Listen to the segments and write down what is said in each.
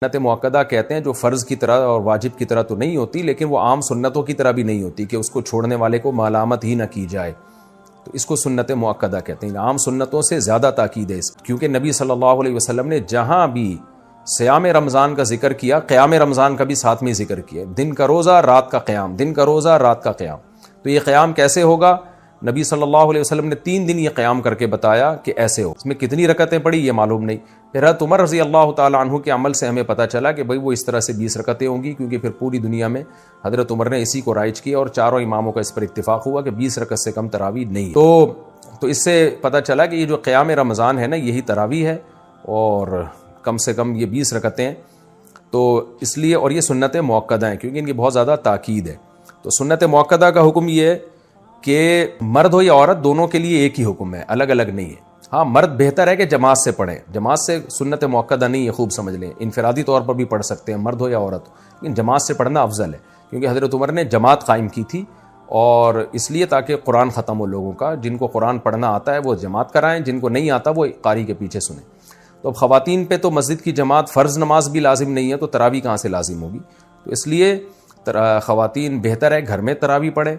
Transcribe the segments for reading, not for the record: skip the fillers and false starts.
سنت مؤکدہ کہتے ہیں جو فرض کی طرح اور واجب کی طرح تو نہیں ہوتی، لیکن وہ عام سنتوں کی طرح بھی نہیں ہوتی کہ اس کو چھوڑنے والے کو ملامت ہی نہ کی جائے، تو اس کو سنت مؤکدہ کہتے ہیں۔ عام سنتوں سے زیادہ تاکید ہے اس، کیونکہ نبی صلی اللہ علیہ وسلم نے جہاں بھی صیام رمضان کا ذکر کیا، قیام رمضان کا بھی ساتھ میں ذکر کیا، دن کا روزہ رات کا قیام، دن کا روزہ رات کا قیام۔ تو یہ قیام کیسے ہوگا؟ نبی صلی اللہ علیہ وسلم نے 3 دن یہ قیام کر کے بتایا کہ ایسے ہو۔ اس میں کتنی رکعتیں پڑھی یہ معلوم نہیں۔ پھر حضرت عمر رضی اللہ تعالیٰ عنہ کے عمل سے ہمیں پتہ چلا کہ بھئی وہ اس طرح سے 20 رکعتیں ہوں گی، کیونکہ پھر پوری دنیا میں حضرت عمر نے اسی کو رائج کیا اور چاروں اماموں کا اس پر اتفاق ہوا کہ 20 رکعت سے کم تراویح نہیں۔ تو اس سے پتہ چلا کہ یہ جو قیام رمضان ہے نا، یہی تراویح ہے اور کم سے کم یہ 20 رکعتیں ہیں۔ تو اس لیے، اور یہ سنت مؤکدہ ہیں کیونکہ ان کی بہت زیادہ تاکید ہے۔ تو سنت مؤکدہ کا حکم یہ ہے کہ مرد ہو یا عورت دونوں کے لیے ایک ہی حکم ہے، الگ الگ نہیں ہے۔ ہاں، مرد بہتر ہے کہ جماعت سے پڑھیں، جماعت سے سنت مؤکدہ نہیں ہے، خوب سمجھ لیں، انفرادی طور پر بھی پڑھ سکتے ہیں مرد ہو یا عورت ہو، لیکن جماعت سے پڑھنا افضل ہے، کیونکہ حضرت عمر نے جماعت قائم کی تھی، اور اس لیے تاکہ قرآن ختم ہو لوگوں کا۔ جن کو قرآن پڑھنا آتا ہے وہ جماعت کرائیں، جن کو نہیں آتا وہ قاری کے پیچھے سنیں۔ تو اب خواتین پہ تو مسجد کی جماعت فرض نماز بھی لازم نہیں ہے، تو تراویح کہاں سے لازم ہوگی؟ تو اس لیے خواتین بہتر ہے گھر میں تراویح پڑھیں۔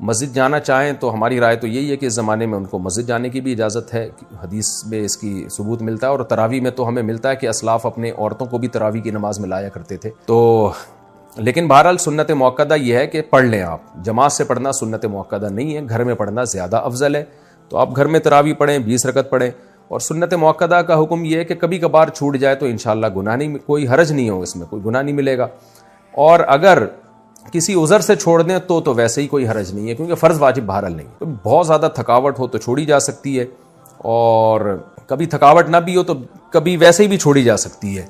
مسجد جانا چاہیں تو ہماری رائے تو یہی ہے کہ اس زمانے میں ان کو مسجد جانے کی بھی اجازت ہے، حدیث میں اس کی ثبوت ملتا ہے، اور تراویح میں تو ہمیں ملتا ہے کہ اسلاف اپنے عورتوں کو بھی تراویح کی نماز میں لایا کرتے تھے۔ تو لیکن بہرحال سنت مؤکدہ یہ ہے کہ پڑھ لیں آپ، جماعت سے پڑھنا سنت مؤکدہ نہیں ہے، گھر میں پڑھنا زیادہ افضل ہے۔ تو آپ گھر میں تراویح پڑھیں، 20 رکعت پڑھیں۔ اور سنت مؤکدہ کا حکم یہ ہے کہ کبھی کبھار چھوٹ جائے تو انشاءاللہ گناہ نہیں، کوئی حرج نہیں ہو، اس میں کوئی گناہ نہیں ملے گا، اور اگر کسی عذر سے چھوڑ دیں تو ویسے ہی کوئی حرج نہیں ہے، کیونکہ فرض واجب بہرحال نہیں ہے۔ تو بہت زیادہ تھکاوٹ ہو تو چھوڑی جا سکتی ہے، اور کبھی تھکاوٹ نہ بھی ہو تو کبھی ویسے ہی بھی چھوڑی جا سکتی ہے،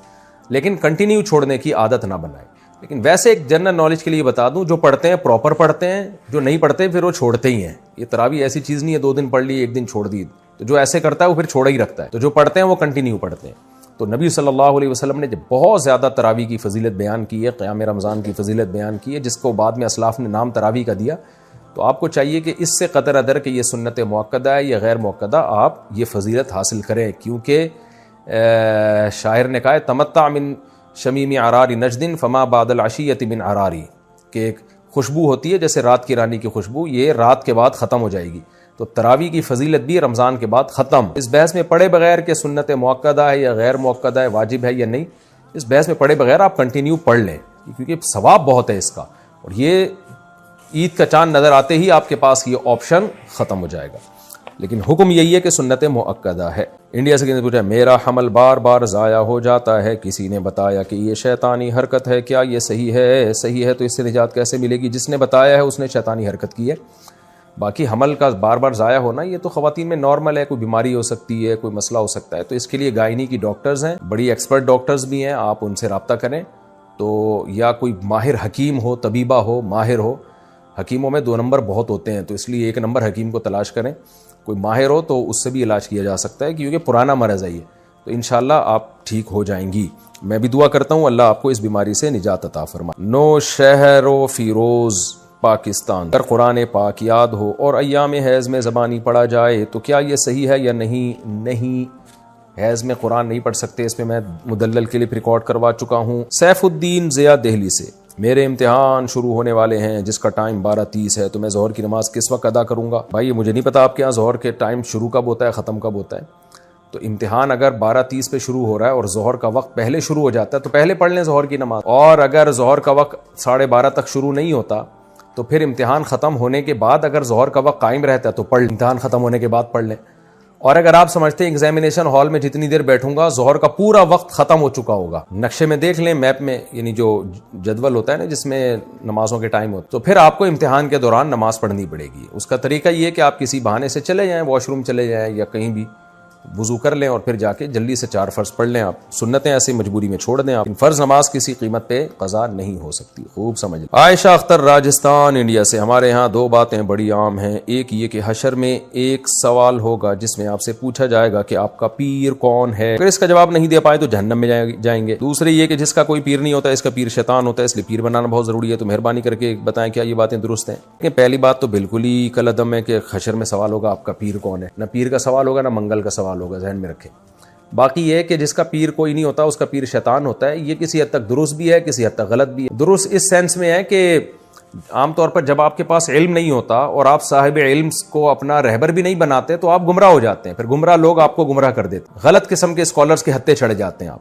لیکن کنٹینیو چھوڑنے کی عادت نہ بنائیں۔ لیکن ویسے ایک جنرل نالج کے لیے بتا دوں، جو پڑھتے ہیں پراپر پڑھتے ہیں، جو نہیں پڑھتے پھر وہ چھوڑتے ہی ہیں۔ یہ تراویح ایسی چیز نہیں ہے 2 دن پڑھ لی 1 دن چھوڑ دی، تو جو ایسے کرتا ہے وہ پھر چھوڑا ہی رکھتا ہے۔ تو جو پڑھتے ہیں وہ کنٹینیو پڑھتے ہیں۔ تو نبی صلی اللہ علیہ وسلم نے جب بہت زیادہ تراویح کی فضیلت بیان کی ہے، قیام رمضان کی فضیلت بیان کی ہے، جس کو بعد میں اسلاف نے نام تراویح کا دیا، تو آپ کو چاہیے کہ اس سے قطر ادر کہ یہ سنت مؤکدہ ہے یا غیر مؤکدہ، آپ یہ فضیلت حاصل کریں، کیونکہ شاعر نے کہا ہے تمتع من شمیم عرار نجد فما بعد العشیۃ من عراری، کہ ایک خوشبو ہوتی ہے جیسے رات کی رانی کی خوشبو، یہ رات کے بعد ختم ہو جائے گی۔ تو تراویح کی فضیلت بھی رمضان کے بعد ختم۔ اس بحث میں پڑھے بغیر کہ سنت مؤکدہ ہے یا غیر مؤکدہ ہے، واجب ہے یا نہیں، اس بحث میں پڑھے بغیر آپ کنٹینیو پڑھ لیں، کیونکہ ثواب بہت ہے اس کا، اور یہ عید کا چاند نظر آتے ہی آپ کے پاس یہ آپشن ختم ہو جائے گا۔ لیکن حکم یہی ہے کہ سنت مؤکدہ ہے۔ انڈیا سے کسی نے پوچھا میرا حمل بار بار ضائع ہو جاتا ہے، کسی نے بتایا کہ یہ شیطانی حرکت ہے، کیا یہ صحیح ہے؟ صحیح ہے تو اس سے نجات کیسے ملے گی؟ جس نے بتایا ہے اس نے شیطانی حرکت کی ہے۔ باقی حمل کا بار بار ضائع ہونا یہ تو خواتین میں نارمل ہے، کوئی بیماری ہو سکتی ہے، کوئی مسئلہ ہو سکتا ہے، تو اس کے لیے گائنی کی ڈاکٹرز ہیں، بڑی ایکسپرٹ ڈاکٹرز بھی ہیں، آپ ان سے رابطہ کریں۔ تو یا کوئی ماہر حکیم ہو، طبیبہ ہو، ماہر ہو، حکیموں میں 2 نمبر بہت ہوتے ہیں، تو اس لیے 1 نمبر حکیم کو تلاش کریں، کوئی ماہر ہو تو اس سے بھی علاج کیا جا سکتا ہے، کیونکہ پرانا مرض ہے یہ، تو انشاءاللہ آپ ٹھیک ہو جائیں گی۔ میں بھی دعا کرتا ہوں اللہ آپ کو اس بیماری سے نجات عطا فرمائے۔ نو شہر و فیروز پاکستان، اگر قرآن پاک یاد ہو اور ایام حیض میں زبانی پڑھا جائے تو کیا یہ صحیح ہے یا نہیں؟ نہیں، حیض میں قرآن نہیں پڑھ سکتے، اس پہ میں مدلل کے لیے ریکارڈ کروا چکا ہوں۔ سیف الدین ضیاء دہلی سے، میرے امتحان شروع ہونے والے ہیں جس کا ٹائم 12:30 ہے، تو میں ظہر کی نماز کس وقت ادا کروں گا؟ بھائی مجھے نہیں پتا آپ کے یہاں ظہر کے ٹائم شروع کب ہوتا ہے ختم کب ہوتا ہے، تو امتحان اگر 12:30 پہ شروع ہو رہا ہے اور ظہر کا وقت پہلے شروع ہو جاتا ہے تو پہلے پڑھ لیں ظہر کی نماز، اور اگر ظہر کا وقت 12:30 تک شروع نہیں ہوتا تو پھر امتحان ختم ہونے کے بعد اگر ظہر کا وقت قائم رہتا ہے تو پڑھ لیں، امتحان ختم ہونے کے بعد پڑھ لیں۔ اور اگر آپ سمجھتے ہیں ایگزامینیشن ہال میں جتنی دیر بیٹھوں گا ظہر کا پورا وقت ختم ہو چکا ہوگا، نقشے میں دیکھ لیں، میپ میں، یعنی جو جدول ہوتا ہے نا جس میں نمازوں کے ٹائم ہوتے، تو پھر آپ کو امتحان کے دوران نماز پڑھنی پڑے گی۔ اس کا طریقہ یہ ہے کہ آپ کسی بہانے سے چلے جائیں، واش روم چلے جائیں یا کہیں بھی وضو کر لیں اور پھر جا کے جلدی سے 4 فرض پڑھ لیں۔ آپ سنتیں ایسی مجبوری میں چھوڑ دیں، آپ فرض نماز کسی قیمت پہ قضا نہیں ہو سکتی، خوب سمجھ لیں۔ عائشہ اختر راجستھان انڈیا سے، ہمارے ہاں 2 باتیں بڑی عام ہیں، ایک یہ کہ حشر میں ایک سوال ہوگا جس میں آپ سے پوچھا جائے گا کہ آپ کا پیر کون ہے، اگر اس کا جواب نہیں دے پائے تو جہنم میں جائیں گے۔ دوسری یہ کہ جس کا کوئی پیر نہیں ہوتا اس کا پیر شیطان ہوتا ہے، اس لیے پیر بنانا بہت ضروری ہے، تو مہربانی کر کے بتائیں کیا یہ باتیں درست ہیں؟ کہ پہلی بات تو بالکل ہی کالعدم ہے کہ حشر میں سوال ہوگا آپ کا پیر کون ہے، نہ پیر کا سوال ہوگا نہ منگل کا سوال ہوگا، ذہن میں رکھیں۔ باقی یہ کہ جس کا پیر کوئی نہیں ہوتا اس کا پیر شیطان ہوتا ہے، یہ کسی حد تک درست بھی ہے، کسی حد تک غلط بھی ہے۔ درست اس سینس میں ہے کہ عام طور پر جب آپ کے پاس علم نہیں ہوتا اور آپ صاحب علم کو اپنا رہبر بھی نہیں بناتے تو آپ گمراہ ہو جاتے ہیں، پھر گمراہ لوگ آپ کو گمراہ کر دیتے ہیں، غلط قسم کے اسکالرز کے ہتھے چڑھ جاتے ہیں آپ۔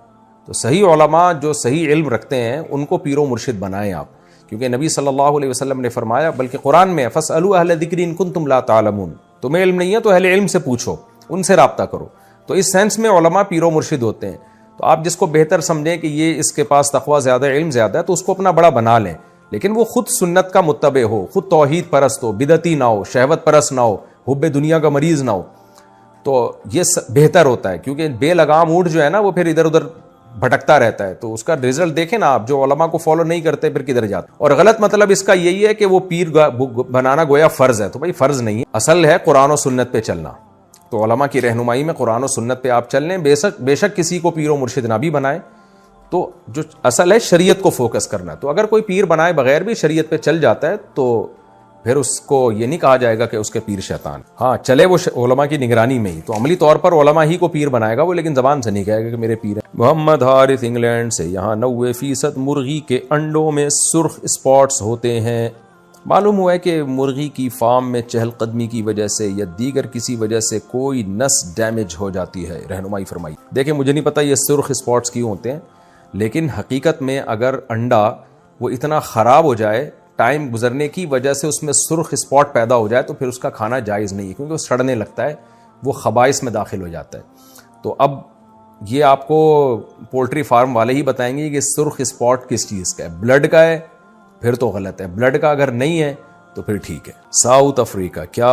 تو صحیح علماء جو صحیح علم رکھتے ہیں ان کو پیر و مرشد بنائیں آپ، کیونکہ نبی صلی اللہ علیہ وسلم نے فرمایا، بلکہ قرآن میں فَاسْأَلُوا أَهْلَ الذِّكْرِ إِن كُنتُمْ لَا تَعْلَمُونَ، تمہیں علم نہیں ہے تو اہل علم سے پوچھو، ان سے رابطہ کرو۔ تو اس سینس میں علماء پیر و مرشد ہوتے ہیں۔ تو آپ جس کو بہتر سمجھیں کہ یہ اس کے پاس تقویٰ زیادہ، علم زیادہ ہے، تو اس کو اپنا بڑا بنا لیں، لیکن وہ خود سنت کا متبع ہو، خود توحید پرست ہو، بدعتی نہ ہو، شہوت پرست نہ ہو، حب دنیا کا مریض نہ ہو، تو یہ بہتر ہوتا ہے۔ کیونکہ بے لگام اونٹ جو ہے نا وہ پھر ادھر ادھر بھٹکتا رہتا ہے، تو اس کا رزلٹ دیکھیں نا آپ، جو علماء کو فالو نہیں کرتے پھر کدھر جاتے۔ اور غلط مطلب اس کا یہی ہے کہ وہ پیر بنانا گویا فرض ہے، تو بھائی فرض نہیں ہے، اصل ہے قرآن و سنت پہ چلنا۔ تو علماء کی رہنمائی میں قرآن و سنت پہ آپ چل لیں، بے شک کسی کو پیر و مرشد نہ بھی بنائیں، تو جو اصل ہے شریعت کو فوکس کرنا ہے۔ تو اگر کوئی پیر بنائے بغیر بھی شریعت پہ چل جاتا ہے تو پھر اس کو یہ نہیں کہا جائے گا کہ اس کے پیر شیطان، ہاں چلے وہ علماء کی نگرانی میں ہی، تو عملی طور پر علماء ہی کو پیر بنائے گا وہ، لیکن زبان سے نہیں کہے گا کہ میرے پیر ہیں۔ محمد حارث انگلینڈ سے، یہاں 90% مرغی کے انڈوں میں سرخ اسپاٹس ہوتے ہیں، معلوم ہوا ہے کہ مرغی کی فارم میں چہل قدمی کی وجہ سے یا دیگر کسی وجہ سے کوئی نس ڈیمیج ہو جاتی ہے، رہنمائی فرمائی۔ دیکھیں مجھے نہیں پتا یہ سرخ اسپاٹس کیوں ہوتے ہیں، لیکن حقیقت میں اگر انڈا وہ اتنا خراب ہو جائے ٹائم گزرنے کی وجہ سے اس میں سرخ اسپاٹ پیدا ہو جائے تو پھر اس کا کھانا جائز نہیں ہے، کیونکہ وہ سڑنے لگتا ہے، وہ خبائث میں داخل ہو جاتا ہے۔ تو اب یہ آپ کو پولٹری فارم والے ہی بتائیں گے کہ سرخ اسپاٹ کس چیز کا ہے، بلڈ کا ہے پھر تو غلط ہے، بلڈ کا اگر نہیں ہے تو پھر ٹھیک ہے۔ ساؤتھ افریقہ، کیا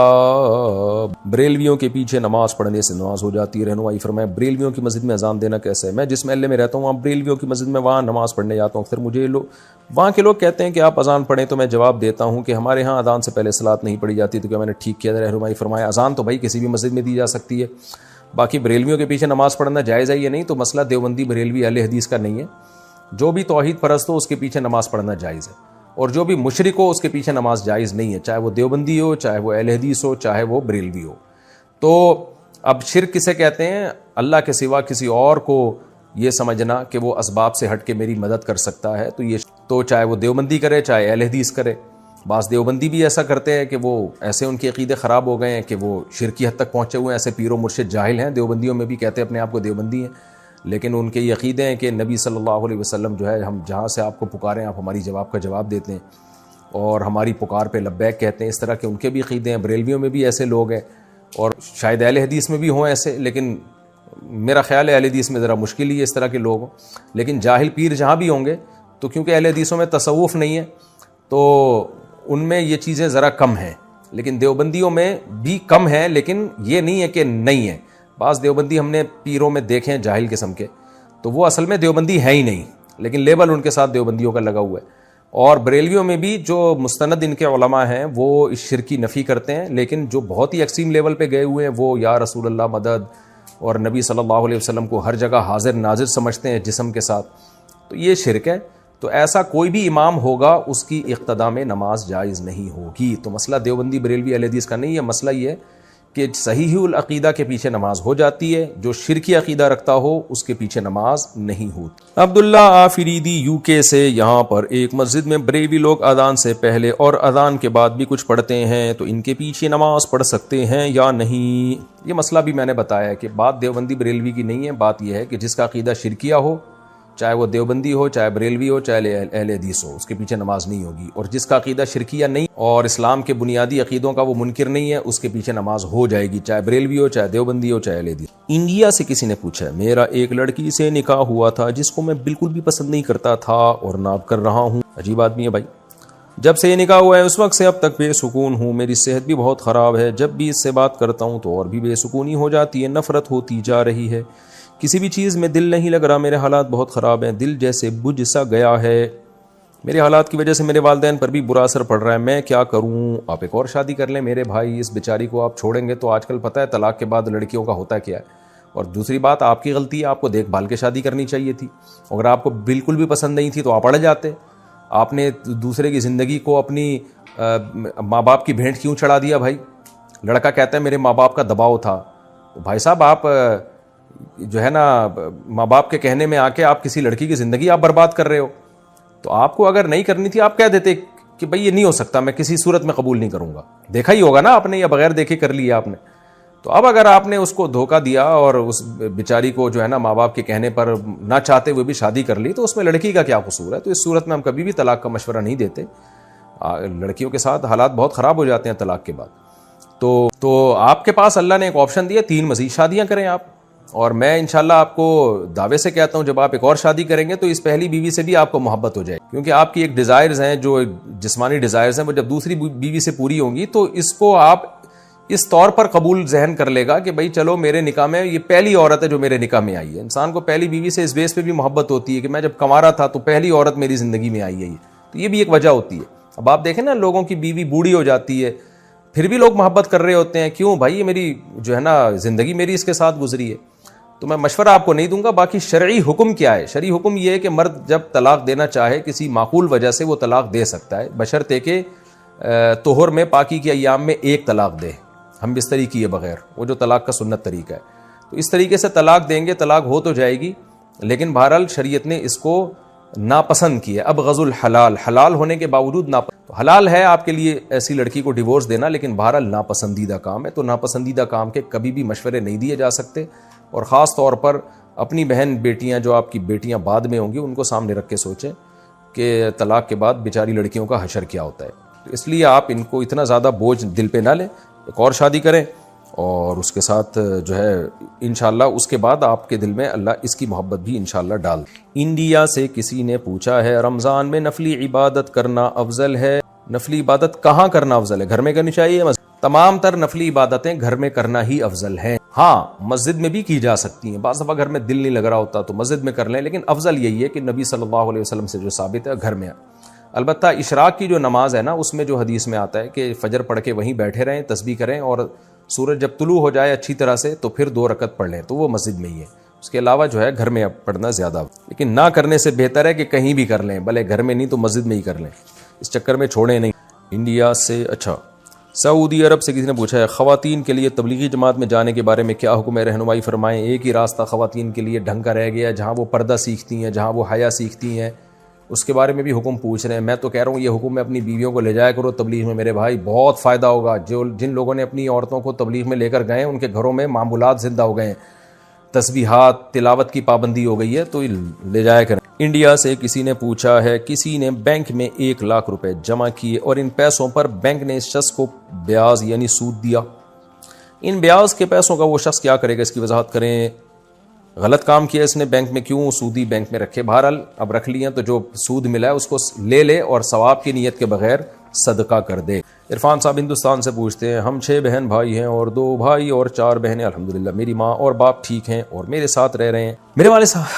بریلویوں کے پیچھے نماز پڑھنے سے نماز ہو جاتی ہے؟ رہنمائی فرمائے بریلویوں کی مسجد میں اذان دینا کیسا ہے؟ میں جس محلے میں رہتا ہوں وہاں بریلویوں کی مسجد میں وہاں نماز پڑھنے جاتا ہوں، اکثر مجھے وہاں کے لوگ کہتے ہیں کہ آپ اذان پڑھیں، تو میں جواب دیتا ہوں کہ ہمارے ہاں اذان سے پہلے صلاۃ نہیں پڑھی جاتی، تو کیا میں نے ٹھیک کیا؟ رہنمائی فرمائے اذان تو بھائی کسی بھی مسجد میں دی جا سکتی ہے، باقی بریلویوں کے پیچھے نماز پڑھنا جائز ہے یا نہیں، تو مسئلہ دیوبندی بریلوی اہل حدیث کا نہیں ہے، جو بھی توحید پرست ہو اس کے پیچھے نماز پڑھنا جائز ہے، اور جو بھی مشرک ہو اس کے پیچھے نماز جائز نہیں ہے، چاہے وہ دیوبندی ہو، چاہے وہ اہل حدیث ہو، چاہے وہ بریلوی ہو۔ تو اب شرک کسے کہتے ہیں؟ اللہ کے سوا کسی اور کو یہ سمجھنا کہ وہ اسباب سے ہٹ کے میری مدد کر سکتا ہے، تو چاہے وہ دیوبندی کرے چاہے اہل حدیث کرے۔ بعض دیوبندی بھی ایسا کرتے ہیں کہ وہ ایسے ان کے عقیدے خراب ہو گئے ہیں کہ وہ شرکی حد تک پہنچے ہوئے ہیں، ایسے پیر و مرشد جاہل ہیں، دیوبندیوں میں بھی کہتے ہیں اپنے آپ کو دیوبندی ہیں، لیکن ان کے یہ عقیدے ہیں کہ نبی صلی اللہ علیہ وسلم جو ہے، ہم جہاں سے آپ کو پکاریں آپ ہماری جواب کا جواب دیتے ہیں اور ہماری پکار پہ لبیک کہتے ہیں، اس طرح کے ان کے بھی عقیدے ہیں۔ بریلویوں میں بھی ایسے لوگ ہیں اور شاید اہل حدیث میں بھی ہوں ایسے، لیکن میرا خیال ہے اہل حدیث میں ذرا مشکل ہی ہے اس طرح کے لوگ ہوں، لیکن جاہل پیر جہاں بھی ہوں گے تو کیونکہ اہل حدیثوں میں تصوف نہیں ہے تو ان میں یہ چیزیں ذرا کم ہیں، لیکن دیوبندیوں میں بھی کم ہیں، لیکن یہ نہیں ہے کہ نہیں ہے۔ بعض دیوبندی ہم نے پیروں میں دیکھے ہیں جاہل قسم کے، تو وہ اصل میں دیوبندی ہیں ہی نہیں، لیکن لیبل ان کے ساتھ دیوبندیوں کا لگا ہوا ہے۔ اور بریلویوں میں بھی جو مستند ان کے علماء ہیں وہ اس شرک کی نفی کرتے ہیں، لیکن جو بہت ہی ایکسٹریم لیول پہ گئے ہوئے ہیں وہ یا رسول اللہ مدد اور نبی صلی اللہ علیہ وسلم کو ہر جگہ حاضر ناظر سمجھتے ہیں جسم کے ساتھ، تو یہ شرک ہے۔ تو ایسا کوئی بھی امام ہوگا اس کی اقتداء میں نماز جائز نہیں ہوگی۔ تو مسئلہ دیوبندی بریلوی اہل حدیث کا نہیں ہے، مسئلہ یہ ہے کہ صحیح العقیدہ کے پیچھے نماز ہو جاتی ہے، جو شرکی عقیدہ رکھتا ہو اس کے پیچھے نماز نہیں ہوتی۔ عبداللہ آفریدی یو کے سے، یہاں پر ایک مسجد میں بریلوی لوگ اذان سے پہلے اور اذان کے بعد بھی کچھ پڑھتے ہیں، تو ان کے پیچھے نماز پڑھ سکتے ہیں یا نہیں؟ یہ مسئلہ بھی میں نے بتایا ہے کہ بات دیوبندی بریلوی کی نہیں ہے، بات یہ ہے کہ جس کا عقیدہ شرکیہ ہو، چاہے وہ دیوبندی ہو، چاہے بریلوی ہو، چاہے اہل حدیث ہو، اس کے پیچھے نماز نہیں ہوگی، اور جس کا عقیدہ شرکیہ نہیں اور اسلام کے بنیادی عقیدوں کا وہ منکر نہیں ہے اس کے پیچھے نماز ہو جائے گی، چاہے بریلوی ہو، چاہے دیوبندی ہو، چاہے اہل حدیث۔ انڈیا سے کسی نے پوچھا، میرا ایک لڑکی سے نکاح ہوا تھا جس کو میں بالکل بھی پسند نہیں کرتا تھا اور نہ کر رہا ہوں۔ عجیب آدمی ہے بھائی، جب سے یہ نکاح ہوا ہے اس وقت سے اب تک بے سکون ہوں، میری صحت بھی بہت خراب ہے، جب بھی اس سے بات کرتا ہوں تو اور بھی بے سکونی ہو جاتی ہے، نفرت ہوتی جا رہی ہے، کسی بھی چیز میں دل نہیں لگ رہا، میرے حالات بہت خراب ہیں، دل جیسے بجھ سا گیا ہے، میرے حالات کی وجہ سے میرے والدین پر بھی برا اثر پڑ رہا ہے، میں کیا کروں؟ آپ ایک اور شادی کر لیں میرے بھائی، اس بیچاری کو آپ چھوڑیں گے تو آج کل پتہ ہے طلاق کے بعد لڑکیوں کا ہوتا کیا ہے، اور دوسری بات آپ کی غلطی ہے، آپ کو دیکھ بھال کے شادی کرنی چاہیے تھی، اگر آپ کو بالکل بھی پسند نہیں تھی تو آپ اڑ جاتے، آپ نے دوسرے کی زندگی کو اپنی ماں باپ کی بھینٹ کیوں چڑھا دیا بھائی؟ لڑکا کہتا ہے میرے ماں باپ کا دباؤ تھا، تو بھائی صاحب آپ جو ہے نا ماں باپ کے کہنے میں آ کے آپ کسی لڑکی کی زندگی آپ برباد کر رہے ہو. تو آپ کو اگر نہیں کرنی تھی آپ کہہ دیتے کہ بھائی یہ نہیں ہو سکتا, میں کسی صورت میں قبول نہیں کروں گا. دیکھا ہی ہوگا نا آپ نے, یا بغیر دیکھے کر لیا آپ نے. تو اب اگر آپ نے اس کو دھوکہ دیا اور اس بیچاری کو جو ہے نا ماں باپ کے کہنے پر نہ چاہتے ہوئے بھی شادی کر لی, تو اس میں لڑکی کا کیا قصور ہے؟ تو اس صورت میں ہم کبھی بھی طلاق کا مشورہ نہیں دیتے. لڑکیوں کے ساتھ حالات بہت خراب ہو جاتے ہیں طلاق کے بعد. تو آپ کے پاس اللہ نے ایک آپشن دیا, 3 مزید شادیاں کریں آپ. اور میں انشاءاللہ آپ کو دعوے سے کہتا ہوں جب آپ ایک اور شادی کریں گے تو اس پہلی بیوی سے بھی آپ کو محبت ہو جائے, کیونکہ آپ کی ایک ڈیزائرز ہیں, جو جسمانی ڈیزائرز ہیں, وہ جب دوسری بیوی سے پوری ہوں گی تو اس کو آپ اس طور پر قبول ذہن کر لے گا کہ بھائی چلو میرے نکاح میں یہ پہلی عورت ہے جو میرے نکاح میں آئی ہے. انسان کو پہلی بیوی سے اس بیس پہ بھی محبت ہوتی ہے کہ میں جب کما رہا تھا تو پہلی عورت میری زندگی میں آئی ہے. تو یہ بھی ایک وجہ ہوتی ہے. اب آپ دیکھیں نا, لوگوں کی بیوی بوڑھی ہو جاتی ہے پھر بھی لوگ محبت کر رہے ہوتے ہیں. کیوں بھائی؟ یہ میری جو ہے نا زندگی میری اس کے ساتھ گزری ہے. تو میں مشورہ آپ کو نہیں دوں گا. باقی شرعی حکم کیا ہے؟ شرعی حکم یہ ہے کہ مرد جب طلاق دینا چاہے کسی معقول وجہ سے وہ طلاق دے سکتا ہے, بشرطے کہ طہر میں پاکی کے ایام میں 1 طلاق دے, ہم بستری کیے بغیر, وہ جو طلاق کا سنت طریقہ ہے. تو اس طریقے سے طلاق دیں گے, طلاق ہو تو جائے گی, لیکن بہرحال شریعت نے اس کو ناپسند کیا. اب غض الحلال, حلال ہونے کے باوجود تو حلال ہے آپ کے لیے ایسی لڑکی کو ڈیورس دینا, لیکن بہرحال ناپسندیدہ کام ہے. تو ناپسندیدہ کام کے کبھی بھی مشورے نہیں دیے جا سکتے, اور خاص طور پر اپنی بہن بیٹیاں جو آپ کی بیٹیاں بعد میں ہوں گی ان کو سامنے رکھ کے سوچیں کہ طلاق کے بعد بیچاری لڑکیوں کا حشر کیا ہوتا ہے. تو اس لیے آپ ان کو اتنا زیادہ بوجھ دل پہ نہ لیں, ایک اور شادی کریں اور اس کے ساتھ جو ہے انشاءاللہ اس کے بعد آپ کے دل میں اللہ اس کی محبت بھی انشاءاللہ ڈال. انڈیا سے کسی نے پوچھا ہے رمضان میں نفلی عبادت کرنا افضل ہے؟ نفلی عبادت کہاں کرنا افضل ہے؟ گھر میں کرنی چاہیے؟ تمام تر نفلی عبادتیں گھر میں کرنا ہی افضل ہیں. ہاں مسجد میں بھی کی جا سکتی ہیں, بعض دفعہ گھر میں دل نہیں لگ رہا ہوتا تو مسجد میں کر لیں, لیکن افضل یہی ہے کہ نبی صلی اللہ علیہ وسلم سے جو ثابت ہے گھر میں. البتہ اشراق کی جو نماز ہے نا, اس میں جو حدیث میں آتا ہے کہ فجر پڑھ کے وہیں بیٹھے رہیں, تسبیح کریں, اور سورج جب طلوع ہو جائے اچھی طرح سے تو پھر 2 رکعت پڑھ لیں, تو وہ مسجد میں ہی ہے. اس کے علاوہ جو ہے گھر میں پڑھنا زیادہ, لیکن نہ کرنے سے بہتر ہے کہ کہیں بھی کر لیں, بھلے گھر میں نہیں تو مسجد میں ہی کر لیں, اس چکر میں چھوڑیں نہیں. انڈیا سے سعودی عرب سے کسی نے پوچھا ہے خواتین کے لیے تبلیغی جماعت میں جانے کے بارے میں کیا حکم ہے, رہنمائی فرمائیں. ایک ہی راستہ خواتین کے لیے ڈھنگ کا رہ گیا, جہاں وہ پردہ سیکھتی ہیں, جہاں وہ حیا سیکھتی ہیں, اس کے بارے میں بھی حکم پوچھ رہے ہیں. میں تو کہہ رہا ہوں یہ حکم میں اپنی بیویوں کو لے جایا کرو تبلیغ میں, میرے بھائی بہت فائدہ ہوگا. جن لوگوں نے اپنی عورتوں کو تبلیغ میں لے کر گئے ان کے گھروں میں معمولات زندہ ہو گئے ہیں, تسبیحات تلاوت کی پابندی ہو گئی ہے, تو لے جایا کریں. انڈیا سے کسی نے پوچھا ہے کسی نے بینک میں 1 لاکھ روپے جمع کیے اور ان پیسوں پر بینک نے اس شخص کو بیاض یعنی سود دیا. ان بیاض کے پیسوں کا وہ شخص کیا کرے گا, اس کی وضاحت کریں. غلط کام کیا اس نے, بینک میں کیوں سودی بینک میں رکھے؟ بہرحال اب رکھ لیا تو جو سود ملا ہے اس کو لے لے اور ثواب کی نیت کے بغیر صدقہ کر دے. عرفان صاحب ہندوستان سے پوچھتے ہیں ہم 6 بہن بھائی ہیں اور 2 بھائی اور 4 بہنیں. الحمدللہ میری ماں اور باپ ٹھیک ہیں اور میرے ساتھ رہ رہے ہیں.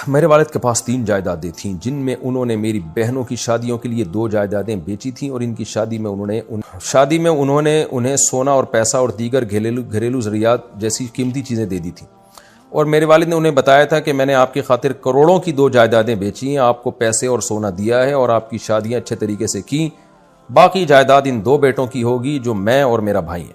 میرے والد کے پاس 3 جائیدادیں تھیں جن میں انہوں نے میری بہنوں کی شادیوں کے لیے 2 جائیدادیں بیچی تھیں, اور ان کی شادی میں انہوں نے انہیں سونا اور پیسہ اور دیگر گھریلو ضروریات جیسی قیمتی چیزیں دے دی تھیں, اور میرے والد نے انہیں بتایا تھا کہ میں نے آپ کی خاطر کروڑوں کی 2 جائیدادیں بیچی ہیں, آپ کو پیسے اور سونا دیا ہے اور آپ کی شادیاں اچھے طریقے سے کی. باقی جائیداد ان 2 بیٹوں کی ہوگی جو میں اور میرا بھائی ہیں,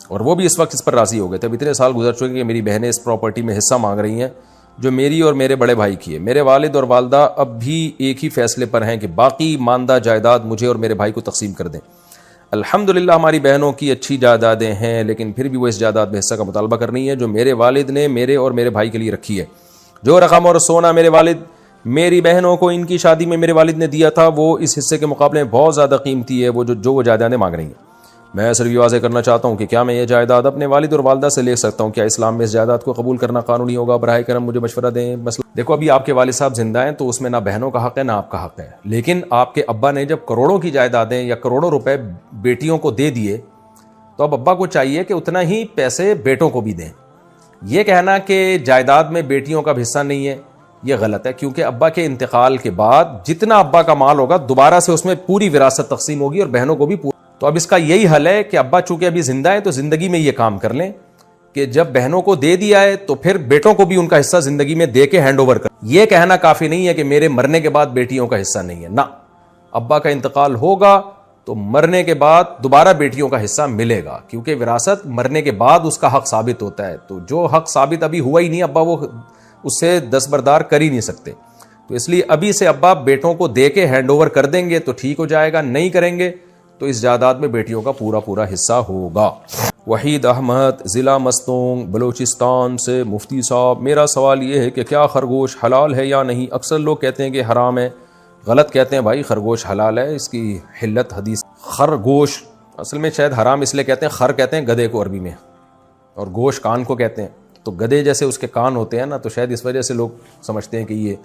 اور وہ بھی اس وقت اس پر راضی ہو گئے تھے. اب اتنے سال گزر چکے کہ میری بہنیں اس پراپرٹی میں حصہ مانگ رہی ہیں جو میری اور میرے بڑے بھائی کی ہے. میرے والد اور والدہ اب بھی ایک ہی فیصلے پر ہیں کہ باقی ماندہ جائیداد مجھے اور میرے بھائی کو تقسیم کر دیں. الحمدللہ ہماری بہنوں کی اچھی جائیدادیں ہیں, لیکن پھر بھی وہ اس جائیداد میں حصہ کا مطالبہ کر رہی ہیں جو میرے والد نے میرے اور میرے بھائی کے لیے رکھی ہے. جو رقم اور سونا میرے والد میری بہنوں کو ان کی شادی میں میرے والد نے دیا تھا وہ اس حصے کے مقابلے میں بہت زیادہ قیمتی ہے, وہ جو جائیدادیں مانگ رہی ہیں. میں صرف یہ واضح کرنا چاہتا ہوں کہ کیا میں یہ جائیداد اپنے والد اور والدہ سے لے سکتا ہوں؟ کیا اسلام میں اس جائیداد کو قبول کرنا قانونی ہوگا؟ براہ کرم مجھے مشورہ دیں. دیکھو ابھی آپ کے والد صاحب زندہ ہیں تو اس میں نہ بہنوں کا حق ہے نہ آپ کا حق ہے, لیکن آپ کے ابا نے جب کروڑوں کی جائیدادیں یا کروڑوں روپے بیٹیوں کو دے دیے تو اب ابا کو چاہیے کہ اتنا ہی پیسے بیٹوں کو بھی دیں. یہ کہنا کہ جائیداد میں بیٹیوں کا حصہ نہیں ہے یہ غلط ہے, کیونکہ ابا کے انتقال کے بعد جتنا ابا کا مال ہوگا دوبارہ سے اس میں پوری وراثت تقسیم ہوگی اور بہنوں کو بھی تو اب اس کا یہی حل ہے کہ ابا چونکہ ابھی زندہ ہے تو زندگی میں یہ کام کر لیں کہ جب بہنوں کو دے دیا ہے تو پھر بیٹوں کو بھی ان کا حصہ زندگی میں دے کے ہینڈ اوور کر. یہ کہنا کافی نہیں ہے کہ میرے مرنے کے بعد بیٹیوں کا حصہ نہیں ہے, نہ, ابا کا انتقال ہوگا تو مرنے کے بعد دوبارہ بیٹیوں کا حصہ ملے گا، کیونکہ وراثت مرنے کے بعد اس کا حق ثابت ہوتا ہے، تو جو حق ثابت ابھی ہوا ہی نہیں ابا وہ اس سے دستبردار کر ہی نہیں سکتے، تو اس لیے ابھی سے ابا بیٹوں کو دے کے ہینڈ اوور کر دیں گے تو ٹھیک ہو جائے گا، نہیں کریں گے تو اس جائیداد میں بیٹیوں کا پورا پورا حصہ ہوگا۔ وحید احمد ضلع مستونگ بلوچستان سے، مفتی صاحب میرا سوال یہ ہے کہ کیا خرگوش حلال ہے یا نہیں؟ اکثر لوگ کہتے ہیں کہ حرام ہے، غلط کہتے ہیں بھائی، خرگوش حلال ہے، اس کی حلت حدیث۔ خرگوش اصل میں شاید حرام اس لیے کہتے ہیں، خر کہتے ہیں گدھے کو عربی میں، اور گوش کان کو کہتے ہیں، تو گدھے جیسے اس کے کان ہوتے ہیں نا، تو شاید اس وجہ سے لوگ سمجھتے ہیں کہ یہ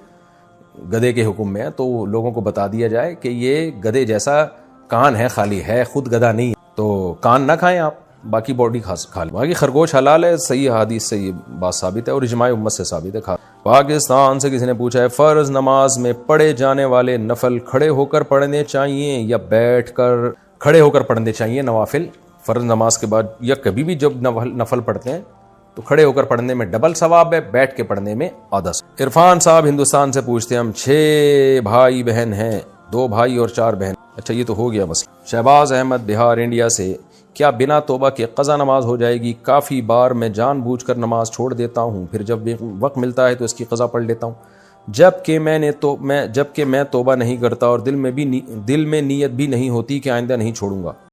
گدھے کے حکم میں ہے، تو لوگوں کو بتا دیا جائے کہ یہ گدھے جیسا کان ہے، خالی ہے، خود گدھا نہیں ہے، تو کان نہ کھائیں آپ، باقی باڈی کھا لیں۔ باقی خرگوش حلال ہے، صحیح حدیث سے یہ بات ثابت ہے اور اجماع امت سے ثابت ہے۔ پاکستان سے کسی نے پوچھا ہے فرض نماز میں پڑھے جانے والے نفل کھڑے ہو کر پڑھنے چاہیے یا بیٹھ کر؟ کھڑے ہو کر پڑھنے چاہیے نوافل، فرض نماز کے بعد یا کبھی بھی جب نفل پڑھتے ہیں تو کھڑے ہو کر پڑھنے میں ڈبل ثواب ہے، بیٹھ کے پڑھنے میں آدھا۔ عرفان صاحب ہندوستان سے پوچھتے ہیں ہم 6 بھائی بہن ہیں، 2 بھائی اور 4 بہن۔ اچھا یہ تو ہو گیا مسئلہ۔ شہباز احمد بہار انڈیا سے، کیا بنا توبہ کے قضا نماز ہو جائے گی؟ کافی بار میں جان بوجھ کر نماز چھوڑ دیتا ہوں، پھر جب وقت ملتا ہے تو اس کی قضا پڑھ لیتا ہوں، جبکہ میں توبہ نہیں کرتا اور دل میں نیت بھی نہیں ہوتی کہ آئندہ نہیں چھوڑوں گا۔